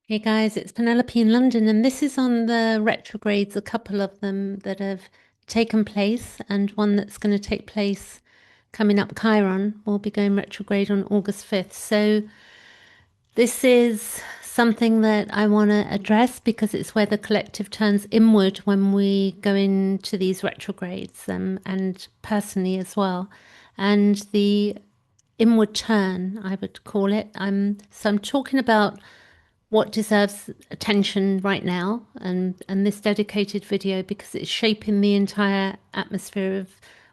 Hey guys, it's Penelope in London, and this is on the retrogrades, a couple of them that have taken place, and one that's going to take place coming up. Chiron will be going retrograde on August 5th. So, this is something that I want to address because it's where the collective turns inward when we go into these retrogrades, and personally as well. And the inward turn, I would call it. So I'm talking about what deserves attention right now and this dedicated video because it's shaping the entire atmosphere of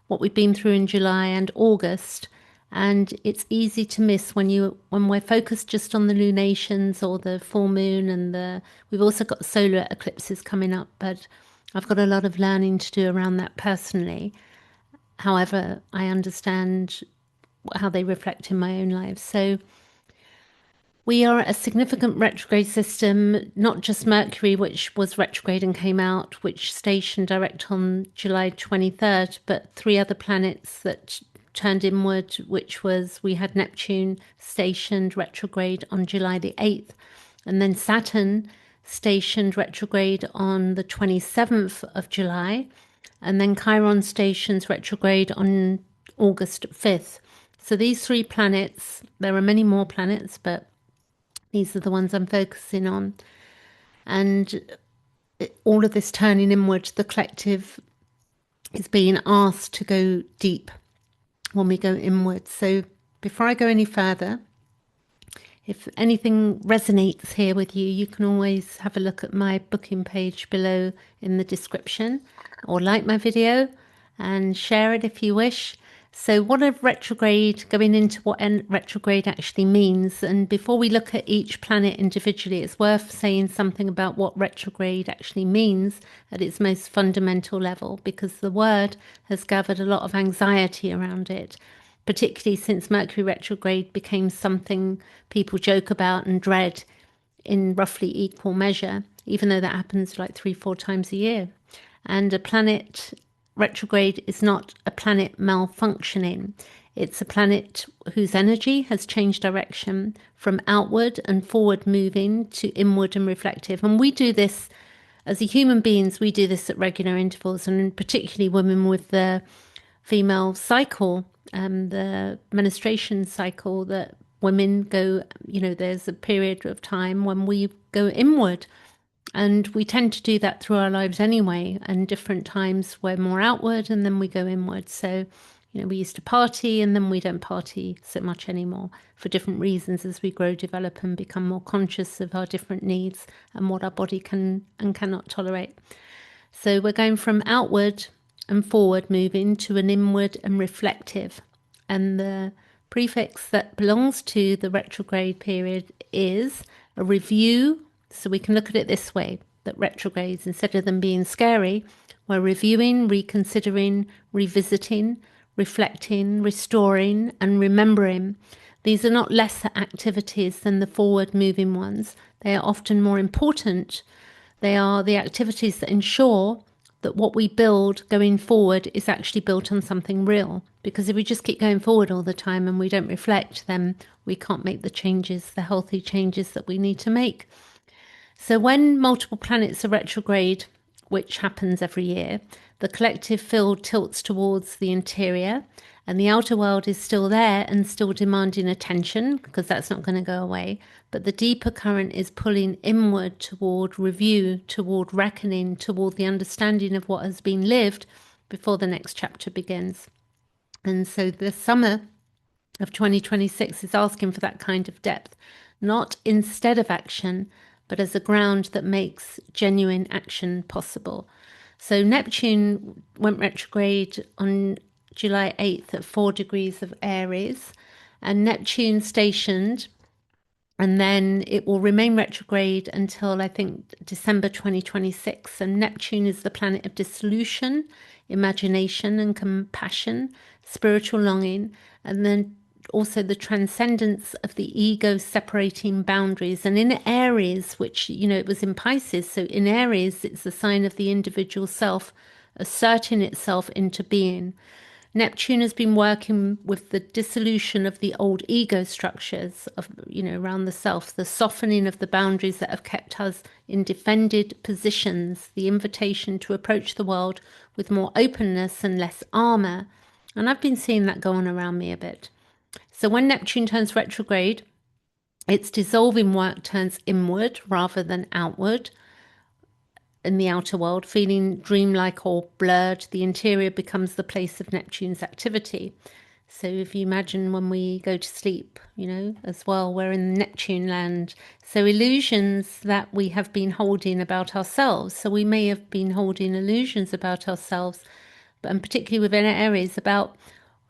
what we've been through in July and August. And it's easy to miss when we're focused just on the lunations or the full moon, and the we've also got solar eclipses coming up, but I've got a lot of learning to do around that personally. However, I understand how they reflect in my own life. So we are a significant retrograde system, not just Mercury, which was retrograde and came out, which stationed direct on July 23rd, but three other planets that turned inward, which was we had Neptune stationed retrograde on July the 8th, and then Saturn stationed retrograde on the 27th of July, and then Chiron stations retrograde on August 5th. So these three planets, there are many more planets, but these are the ones I'm focusing on. And all of this turning inward, the collective is being asked to go deep when we go inward. So before I go any further, if anything resonates here with you, you can always have a look at my booking page below in the description, or like my video and share it if you wish. So what a retrograde, going into what retrograde actually means. And before we look at each planet individually, it's worth saying something about what retrograde actually means at its most fundamental level, because the word has gathered a lot of anxiety around it, particularly since Mercury retrograde became something people joke about and dread in roughly equal measure, even though that happens like 3, 4 times a year. And a planet retrograde is not a planet malfunctioning. It's a planet whose energy has changed direction from outward and forward moving to inward and reflective. And we do this as a human beings, we do this at regular intervals, and particularly women with the female cycle, the menstruation cycle, that women go, there's a period of time when we go inward, and we tend to do that through our lives anyway. And different times we're more outward and then we go inward. So, we used to party and then we don't party so much anymore for different reasons as we grow, develop, and become more conscious of our different needs and what our body can and cannot tolerate. So we're going from outward and forward moving to an inward and reflective. And the prefix that belongs to the retrograde period is a review. So we can look at it this way, that retrogrades, instead of them being scary, we're reviewing, reconsidering, revisiting, reflecting, restoring, and remembering. These are not lesser activities than the forward moving ones. They are often more important. They are the activities that ensure that what we build going forward is actually built on something real. Because if we just keep going forward all the time and we don't reflect, then we can't make the changes, the healthy changes that we need to make. So when multiple planets are retrograde, which happens every year, the collective field tilts towards the interior, and the outer world is still there and still demanding attention, because that's not going to go away. But the deeper current is pulling inward toward review, toward reckoning, toward the understanding of what has been lived before the next chapter begins. And so the summer of 2026 is asking for that kind of depth, not instead of action, but as a ground that makes genuine action possible. So Neptune went retrograde on July 8th at 4 degrees of Aries, and Neptune stationed, and then it will remain retrograde until I think December 2026. And Neptune is the planet of dissolution, imagination and compassion, spiritual longing, and then also the transcendence of the ego separating boundaries. And in Aries, which, it was in Pisces, so in Aries, it's a sign of the individual self asserting itself into being. Neptune has been working with the dissolution of the old ego structures of, around the self, the softening of the boundaries that have kept us in defended positions, the invitation to approach the world with more openness and less armor. And I've been seeing that go on around me a bit. So when Neptune turns retrograde, its dissolving work turns inward rather than outward. In the outer world, feeling dreamlike or blurred, the interior becomes the place of Neptune's activity. So if you imagine when we go to sleep, as well, we're in Neptune land. So illusions that we have been holding about ourselves. So we may have been holding illusions about ourselves, and particularly within Aries, about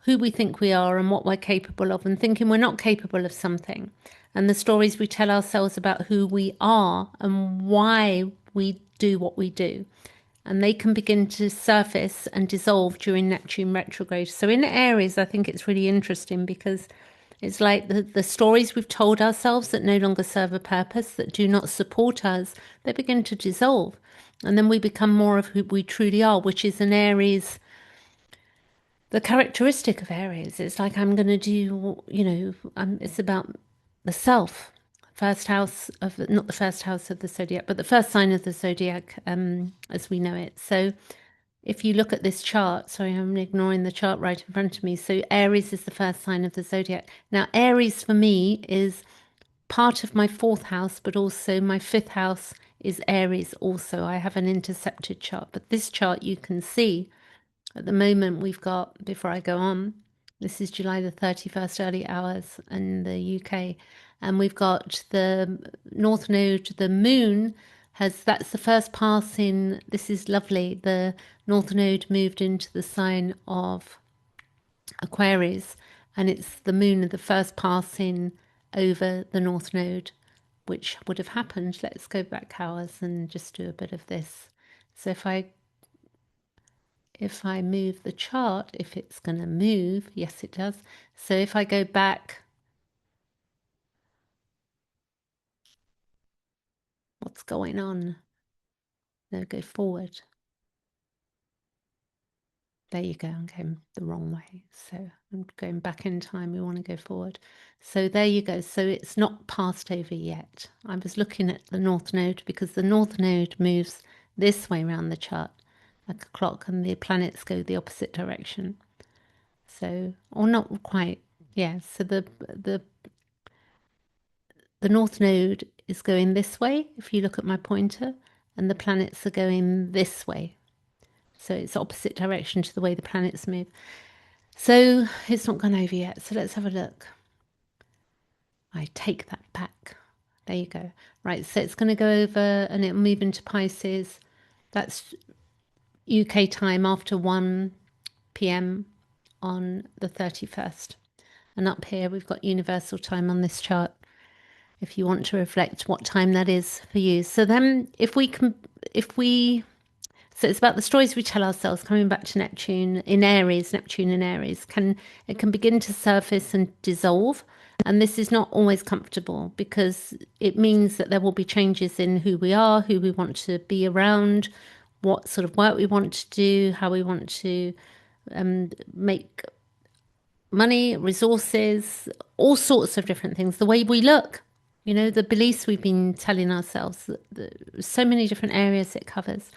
who we think we are and what we're capable of, and thinking we're not capable of something. And the stories we tell ourselves about who we are and why we do what we do. And they can begin to surface and dissolve during Neptune retrograde. So in Aries, I think it's really interesting because it's like the stories we've told ourselves that no longer serve a purpose, that do not support us, they begin to dissolve. And then we become more of who we truly are, which is an Aries, the characteristic of Aries. It's like, I'm going to do, it's about the self. First house of, not the first house of the zodiac, but the first sign of the zodiac, as we know it. So if you look at this chart, sorry, I'm ignoring the chart right in front of me. So Aries is the first sign of the zodiac. Now, Aries for me is part of my fourth house, but also my fifth house is Aries also. I have an intercepted chart, but this chart you can see at the moment we've got, before I go on, this is July the 31st, early hours in the UK. And we've got the North Node, the moon that's the first passing. This is lovely. The North Node moved into the sign of Aquarius, and it's the moon, the first passing over the North Node, which would have happened. Let's go back hours and just do a bit of this. So if I move the chart, if it's going to move, yes, it does. So if I go back, what's going on? No, go forward. There you go. I'm going the wrong way. So I'm going back in time. We want to go forward. So there you go. So it's not passed over yet. I was looking at the North Node because the North Node moves this way around the chart like a clock, and the planets go the opposite direction. So, or not quite. Yeah. So the North Node is going this way, if you look at my pointer, and the planets are going this way. So it's opposite direction to the way the planets move. So it's not gone over yet. So let's have a look. I take that back. There you go. Right, so it's going to go over and it'll move into Pisces. That's UK time after 1 p.m. on the 31st. And up here we've got universal time on this chart, if you want to reflect what time that is for you. So then so it's about the stories we tell ourselves, coming back to Neptune in Aries, it can begin to surface and dissolve. And this is not always comfortable because it means that there will be changes in who we are, who we want to be around, what sort of work we want to do, how we want to make money, resources, all sorts of different things, the way we look, the beliefs we've been telling ourselves, so many different areas it covers.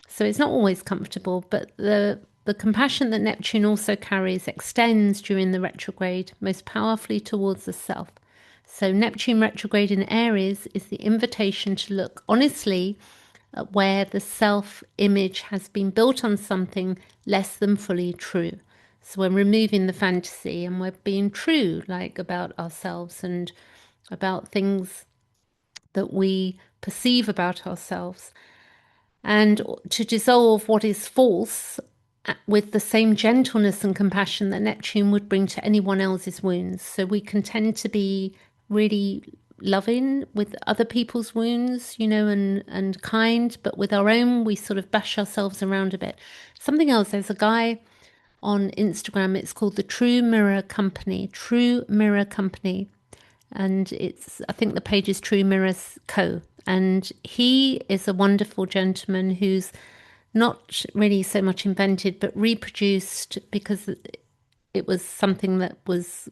So it's not always comfortable, but the compassion that Neptune also carries extends during the retrograde most powerfully towards the self. So Neptune retrograde in Aries is the invitation to look honestly at where the self-image has been built on something less than fully true. So we're removing the fantasy and we're being true, like about ourselves and about things that we perceive about ourselves, and to dissolve what is false with the same gentleness and compassion that Neptune would bring to anyone else's wounds. So we can tend to be really loving with other people's wounds, and kind, but with our own, we sort of bash ourselves around a bit. Something else, there's a guy on Instagram, it's called the True Mirror Company, and I think the page is True Mirrors Co. And he is a wonderful gentleman who's not really so much invented, but reproduced because it was something that was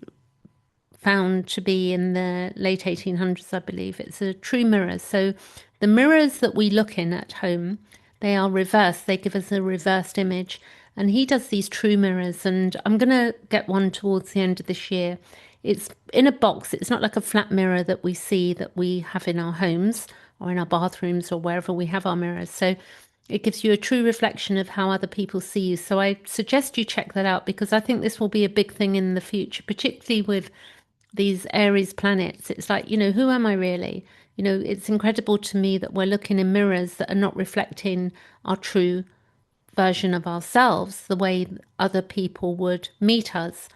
found to be in the late 1800s, I believe. It's a true mirror. So the mirrors that we look in at home, they are reversed. They give us a reversed image. And he does these true mirrors. And I'm going to get one towards the end of this year. It's in a box. It's not like a flat mirror that we see that we have in our homes or in our bathrooms or wherever we have our mirrors. So it gives you a true reflection of how other people see you. So I suggest you check that out because I think this will be a big thing in the future, particularly with these Aries planets. It's like, who am I really? It's incredible to me that we're looking in mirrors that are not reflecting our true version of ourselves, the way other people would meet us.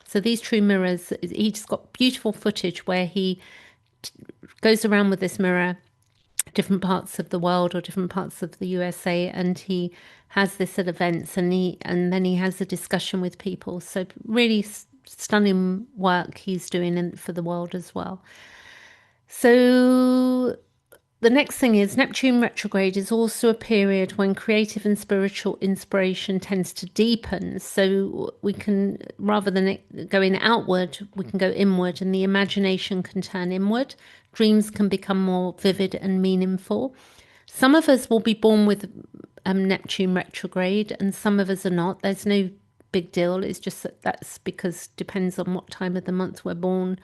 So these true mirrors, he's got beautiful footage where he goes around with this mirror, different parts of the world or different parts of the USA, and he has this at events, and then he has a discussion with people. So really stunning work he's doing for the world as well. So the next thing is Neptune retrograde is also a period when creative and spiritual inspiration tends to deepen. So we can, rather than it going outward, we can go inward, and the imagination can turn inward. Dreams can become more vivid and meaningful. Some of us will be born with Neptune retrograde, and some of us are not. There's no big deal. It's just that's because depends on what time of the month we're born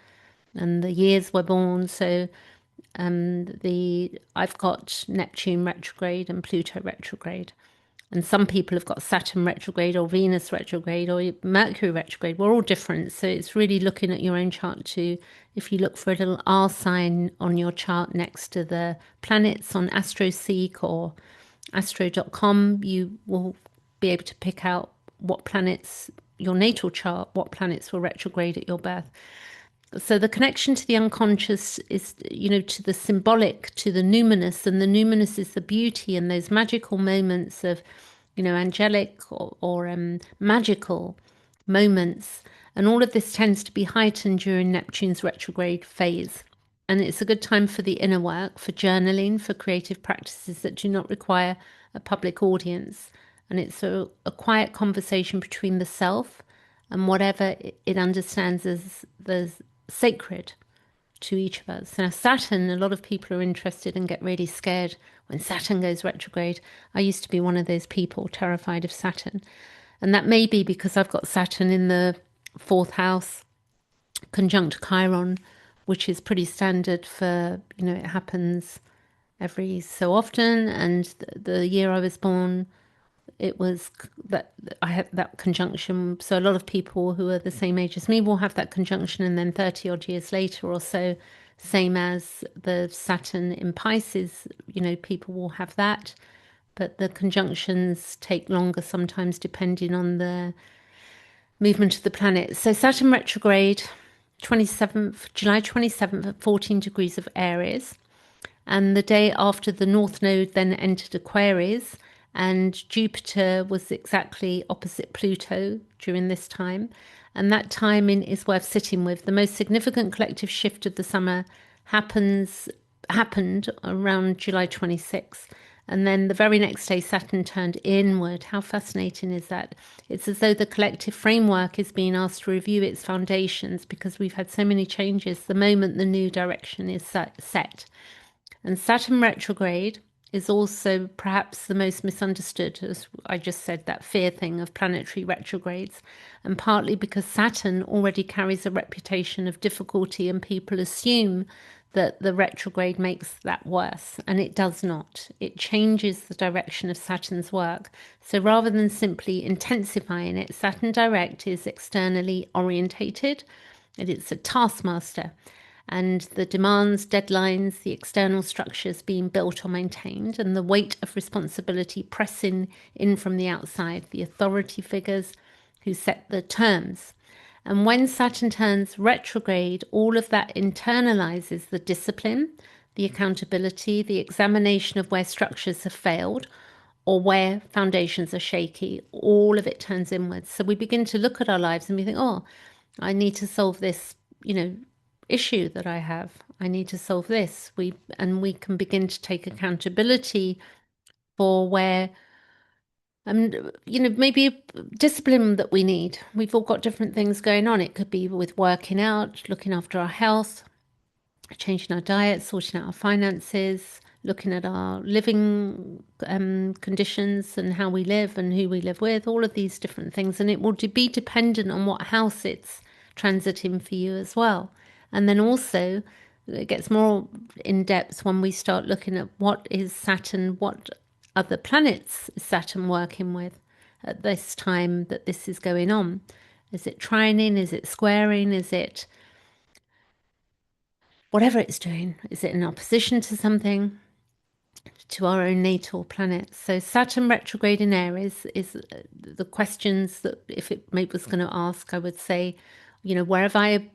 and the years we're born. So the I've got Neptune retrograde and Pluto retrograde. And some people have got Saturn retrograde or Venus retrograde or Mercury retrograde. We're all different. So it's really looking at your own chart too. If you look for a little R sign on your chart next to the planets on AstroSeek or astro.com, you will be able to pick out what planets, your natal chart, what planets were retrograde at your birth. So the connection to the unconscious is, to the symbolic, to the numinous, and the numinous is the beauty and those magical moments of, angelic or magical moments. And all of this tends to be heightened during Neptune's retrograde phase. And it's a good time for the inner work, for journaling, for creative practices that do not require a public audience. And it's a quiet conversation between the self and whatever it understands as the sacred to each of us. Now, Saturn, a lot of people are interested and get really scared when Saturn goes retrograde. I used to be one of those people terrified of Saturn. And that may be because I've got Saturn in the fourth house, conjunct Chiron, which is pretty standard for, it happens every so often. And the year I was born, it was that I had that conjunction. So a lot of people who are the same age as me will have that conjunction, and then 30 odd years later or so, same as the Saturn in Pisces, people will have that. But the conjunctions take longer sometimes depending on the movement of the planet. So Saturn retrograde, July 27th at 14 degrees of Aries. And the day after, the North Node then entered Aquarius, and Jupiter was exactly opposite Pluto during this time. And that timing is worth sitting with. The most significant collective shift of the summer happened around July 26th. And then the very next day, Saturn turned inward. How fascinating is that? It's as though the collective framework is being asked to review its foundations because we've had so many changes the moment the new direction is set. And Saturn retrograde is also perhaps the most misunderstood, as I just said, that fear thing of planetary retrogrades, and partly because Saturn already carries a reputation of difficulty, and people assume that the retrograde makes that worse, and it does not. It changes the direction of Saturn's work. So rather than simply intensifying it, Saturn direct is externally orientated, and it's a taskmaster. And the demands, deadlines, the external structures being built or maintained, and the weight of responsibility pressing in from the outside, the authority figures who set the terms. And when Saturn turns retrograde, all of that internalizes the discipline, the accountability, the examination of where structures have failed or where foundations are shaky. All of it turns inwards. So we begin to look at our lives and we think, oh, I need to solve this, issue that I have. I need to solve this. We can begin to take accountability for where And, maybe discipline that we need. We've all got different things going on. It could be with working out, looking after our health, changing our diet, sorting out our finances, looking at our living conditions and how we live and who we live with, all of these different things. And it will be dependent on what house it's transiting for you as well. And then also, it gets more in depth when we start looking at what is Saturn, what other planets is Saturn working with at this time that this is going on. Is it trining? Is it squaring? Is it whatever it's doing? Is it in opposition to something, to our own natal planet? So Saturn retrograde in Aries is the questions that if it maybe was going to ask, I would say, where have I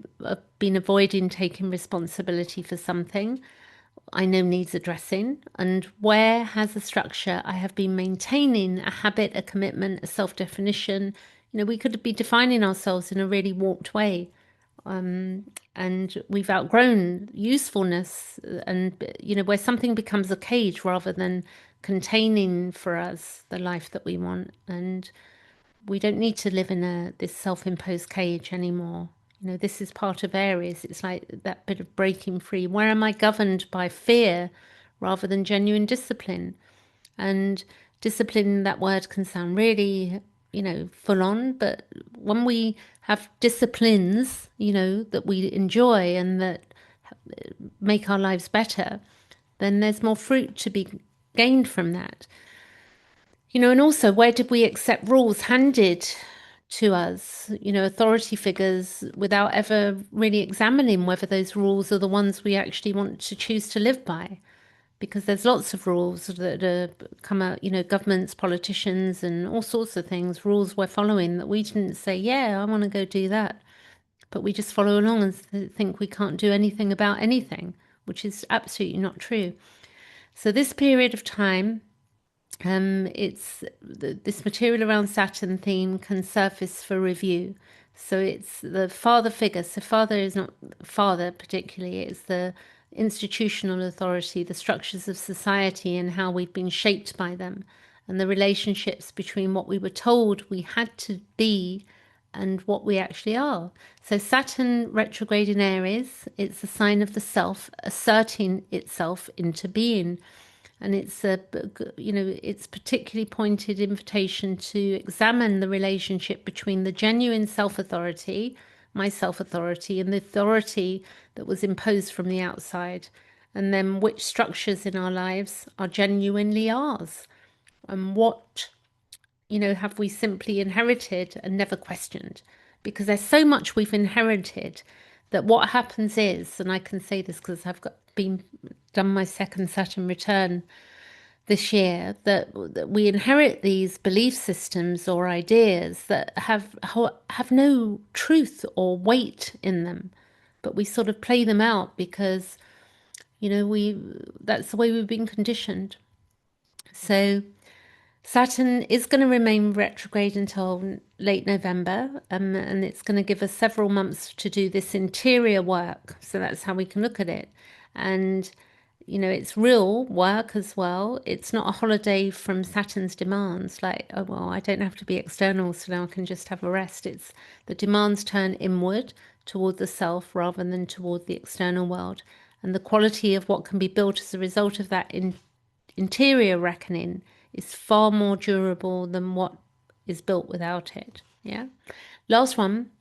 been avoiding taking responsibility for something I know needs addressing, and where has a structure I have been maintaining a habit, a commitment, a self-definition. We could be defining ourselves in a really warped way, and we've outgrown usefulness, and where something becomes a cage rather than containing for us the life that we want, and we don't need to live in this self-imposed cage anymore. This is part of Aries. It's like that bit of breaking free. Where am I governed by fear rather than genuine discipline? And discipline, that word can sound really, full on, but when we have disciplines, that we enjoy and that make our lives better, then there's more fruit to be gained from that. And also, where did we accept rules handed to us, authority figures, without ever really examining whether those rules are the ones we actually want to choose to live by? Because there's lots of rules that come out, governments, politicians, and all sorts of things, rules we're following that we didn't say, yeah, I want to go do that. But we just follow along and think we can't do anything about anything, which is absolutely not true. So this period of time, it's this material around Saturn theme can surface for review. So it's the father figure. So father is not father particularly, it's the institutional authority, the structures of society and how we've been shaped by them, and the relationships between what we were told we had to be and what we actually are. So Saturn retrograde in Aries, it's a sign of the self asserting itself into being. And it's it's particularly pointed invitation to examine the relationship between the genuine self-authority, my self-authority, and the authority that was imposed from the outside, and then which structures in our lives are genuinely ours, and what have we simply inherited and never questioned? Because there's so much we've inherited that what happens is, and I can say this because I've done my second Saturn return this year, that we inherit these belief systems or ideas that have no truth or weight in them, but we sort of play them out because we that's the way we've been conditioned. So Saturn is going to remain retrograde until late November, and it's going to give us several months to do this interior work. So that's how we can look at it. And, it's real work as well. It's not a holiday from Saturn's demands, like, oh, well, I don't have to be external, so now I can just have a rest. It's the demands turn inward toward the self rather than toward the external world. And the quality of what can be built as a result of that interior reckoning is far more durable than what is built without it. Yeah. Last one,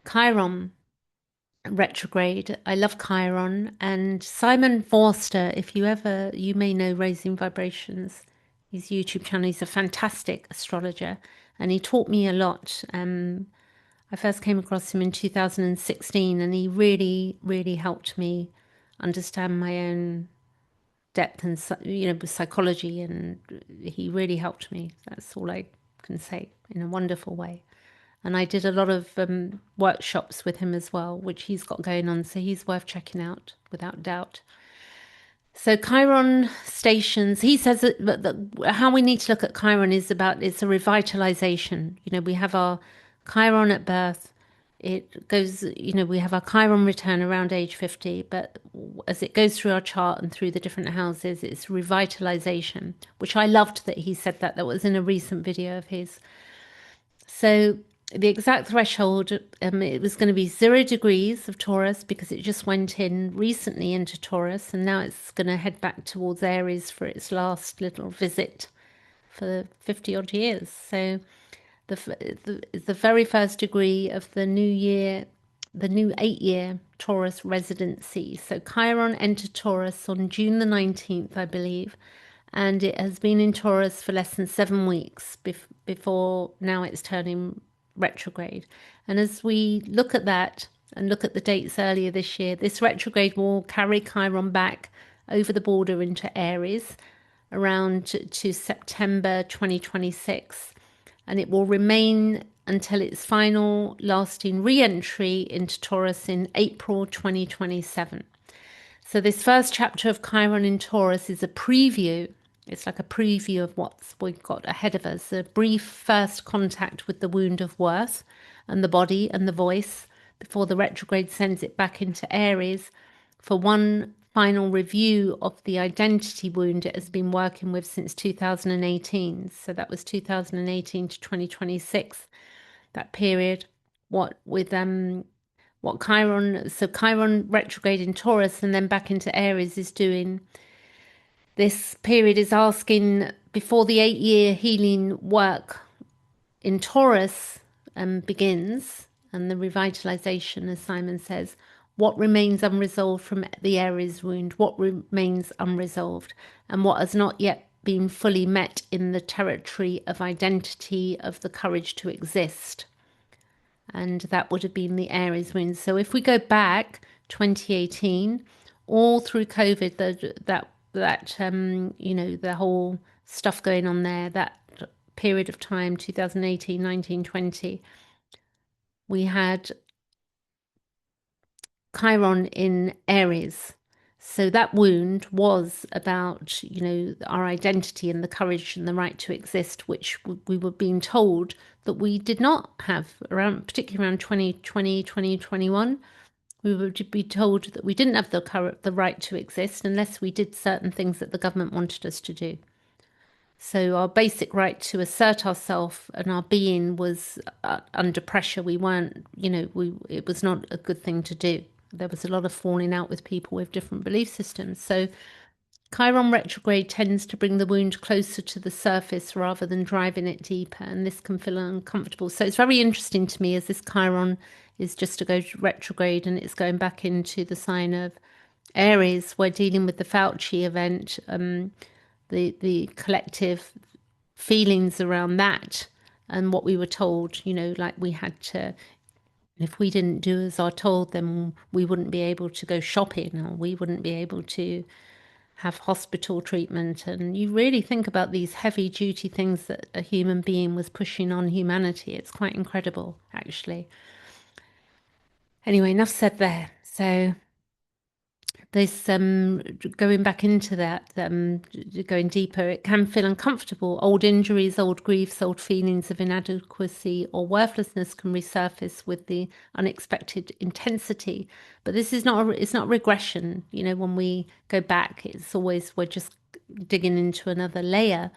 Chiron retrograde. I love Chiron, and Simon Forster, if you may know Raising Vibrations, his YouTube channel. He's a fantastic astrologer, and he taught me a lot. I first came across him in 2016, and he really, really helped me understand my own depth and psychology, and he really helped me. That's all I can say, in a wonderful way. And I did a lot of workshops with him as well, which he's got going on, so he's worth checking out without doubt. So Chiron stations, he says that how we need to look at Chiron is about, it's a revitalization. We have our Chiron at birth. it goes, we have our Chiron return around age 50, but as it goes through our chart and through the different houses, it's revitalization, which I loved that he said that. That was in a recent video of his. So the exact threshold, it was going to be 0 degrees of Taurus because it just went in recently into Taurus, and now it's going to head back towards Aries for its last little visit for 50 odd years. So the very first degree of the new year, the new 8-year Taurus residency. So Chiron entered Taurus on June the 19th, I believe, and it has been in Taurus for less than 7 weeks before now it's turning retrograde. And as we look at that and look at the dates earlier this year, this retrograde will carry Chiron back over the border into Aries around to September 2026, and it will remain until its final lasting re-entry into Taurus in April 2027. So this first chapter of Chiron in Taurus is a preview. It's like a preview of what we've got ahead of us, a brief first contact with the wound of worth and the body and the voice before the retrograde sends it back into Aries for one final review of the identity wound it has been working with since 2018. So that was 2018 to 2026, that period. What Chiron, so Chiron retrograde in Taurus and then back into Aries is doing. This period is asking, before the 8-year healing work in Taurus begins, and the revitalization, as Simon says, what remains unresolved from the Aries wound, what remains unresolved, and what has not yet been fully met in the territory of identity, of the courage to exist. And that would have been the Aries wound. So if we go back 2018, all through COVID, the whole stuff going on there, that period of time, 2018, 19, 20, we had Chiron in Aries. So that wound was about, our identity and the courage and the right to exist, which we were being told that we did not have around, particularly around 2020, 2021. We would be told that we didn't have the right to exist unless we did certain things that the government wanted us to do. So our basic right to assert ourselves and our being was under pressure. We weren't, it was not a good thing to do. There was a lot of falling out with people with different belief systems. So Chiron retrograde tends to bring the wound closer to the surface rather than driving it deeper, and this can feel uncomfortable. So it's very interesting to me as this Chiron is just to go retrograde and it's going back into the sign of Aries. We're dealing with the Fauci event, the collective feelings around that, and what we were told, like we had to, if we didn't do as I told, then we wouldn't be able to go shopping, or we wouldn't be able to have hospital treatment. And you really think about these heavy duty things that a human being was pushing on humanity. It's quite incredible, actually. Anyway, enough said there. So this going back into that, going deeper, it can feel uncomfortable. Old injuries, old griefs, old feelings of inadequacy or worthlessness can resurface with the unexpected intensity. But this is not it's not regression. When we go back, it's always we're just digging into another layer.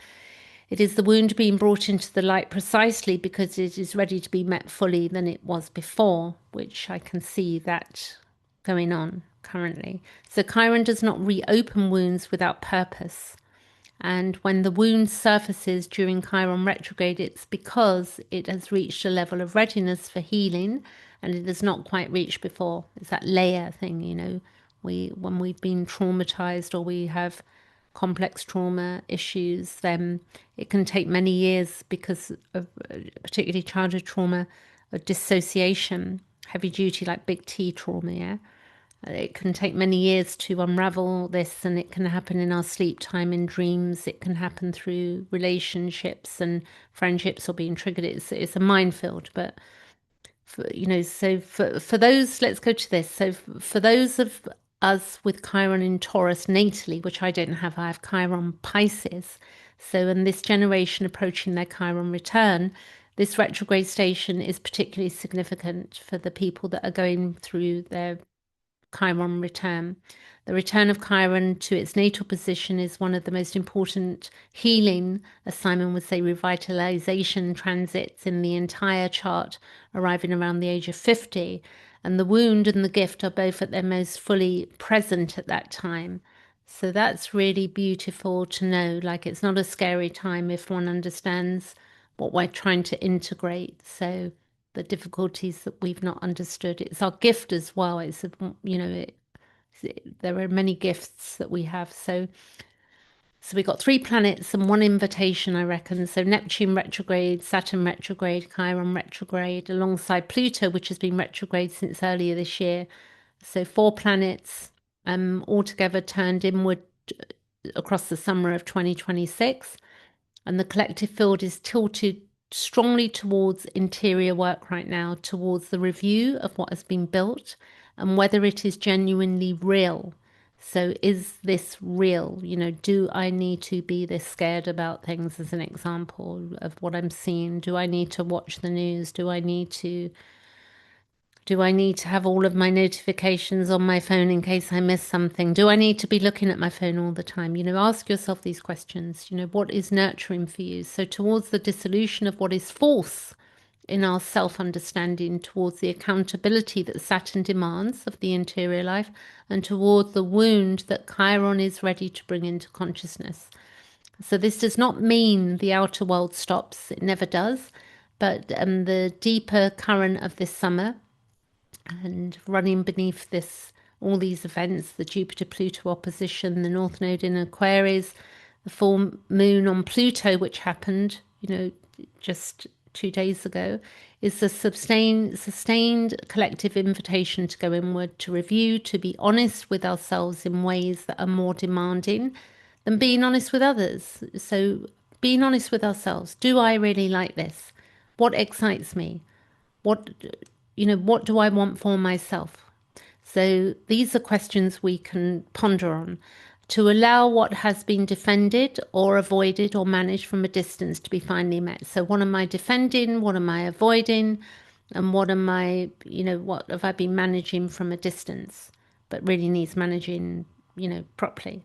It is the wound being brought into the light precisely because it is ready to be met fully than it was before, which I can see that going on currently. So Chiron does not reopen wounds without purpose. And when the wound surfaces during Chiron retrograde, it's because it has reached a level of readiness for healing and it has not quite reached before. It's that layer thing, when we've been traumatized or we have complex trauma issues, then it can take many years because of particularly childhood trauma, of dissociation, heavy duty like big T trauma, yeah. It can take many years to unravel this, and it can happen in our sleep time, in dreams. It can happen through relationships and friendships or being triggered. It's a minefield, but for those, let's go to this. So for those of us with Chiron in Taurus natally, which I don't have, I have Chiron Pisces. So in this generation approaching their Chiron return, this retrograde station is particularly significant for the people that are going through their Chiron return. The return of Chiron to its natal position is one of the most important healing, as Simon would say, revitalization transits in the entire chart, arriving around the age of 50. And the wound and the gift are both at their most fully present at that time. So that's really beautiful to know. Like, it's not a scary time if one understands what we're trying to integrate. So the difficulties that we've not understood. It's our gift as well. It's, there are many gifts that we have. So we got 3 planets and 1 invitation, I reckon. So Neptune retrograde, Saturn retrograde, Chiron retrograde, alongside Pluto, which has been retrograde since earlier this year. So 4 planets altogether turned inward across the summer of 2026. And the collective field is tilted strongly towards interior work right now, towards the review of what has been built and whether it is genuinely real. So, is this real? Do I need to be this scared about things, as an example of what I'm seeing? Do I need to watch the news? Do I need to have all of my notifications on my phone in case I miss something? Do I need to be looking at my phone all the time? Ask yourself these questions. What is nurturing for you? So, towards the dissolution of what is false in our self understanding, towards the accountability that Saturn demands of the interior life, and toward the wound that Chiron is ready to bring into consciousness. So, this does not mean the outer world stops, it never does. But the deeper current of this summer, and running beneath this, all these events, the Jupiter-Pluto opposition, the North Node in Aquarius, the full moon on Pluto, which happened, just 2 days ago, is a sustained collective invitation to go inward, to review, to be honest with ourselves in ways that are more demanding than being honest with others. So being honest with ourselves. Do I really like this? What excites me? What do I want for myself? So these are questions we can ponder on, to allow what has been defended or avoided or managed from a distance to be finally met. So what am I defending? What am I avoiding? And what have I been managing from a distance, but really needs managing, properly.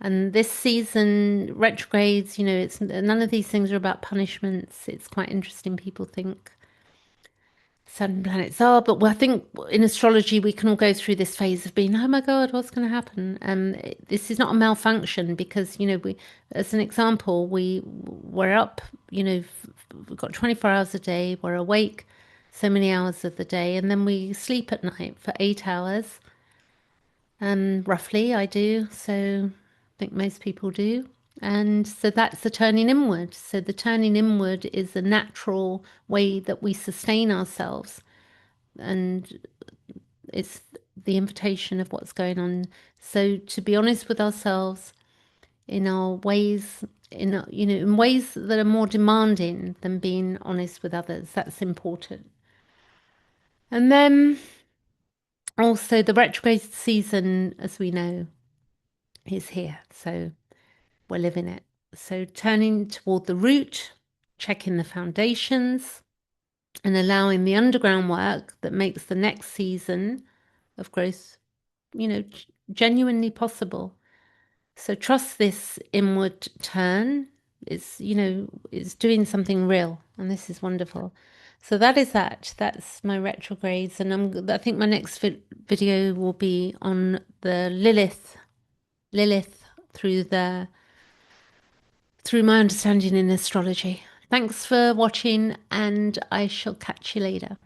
And this season, retrogrades, it's none of these things are about punishments. It's quite interesting. People think certain planets are, but I think in astrology we can all go through this phase of being, oh my God, what's going to happen? This is not a malfunction because, we, as an example, we're up, we've got 24 hours a day, we're awake so many hours of the day, and then we sleep at night for 8 hours. Roughly, I do. So I think most people do. And so that's the turning inward. So the turning inward is a natural way that we sustain ourselves. And it's the invitation of what's going on. So to be honest with ourselves in our ways, in ways that are more demanding than being honest with others. That's important. And then also the retrograde season, as we know, is here. So we're living it. So turning toward the root, checking the foundations, and allowing the underground work that makes the next season of growth, genuinely possible. So trust this inward turn. It's doing something real, and this is wonderful. So that is that. That's my retrogrades, and I think my next video will be on the Lilith through my understanding in astrology. Thanks for watching, and I shall catch you later.